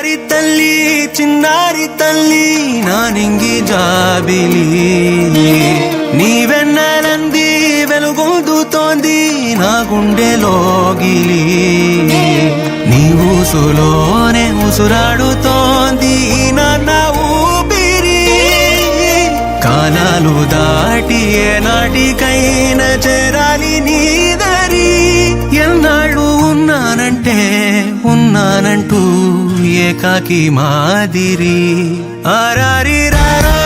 బంగారి తల్లి చిన్నారి తల్లి నా నింగి జాబిలి నీ వెన్నెలంది వెలుగొందుతోంది నా గుండెలోగిలి నీ ఊసులోనే ఉసురాడుతోంది నా ఊపిరి కాలాలు దాటి ఏ నాటికైనా చేరాలి నీ దరి ఎన్నాళ్ళు ఉన్నానంటూ ఏకాకి మాదిరి ఆరారి రారా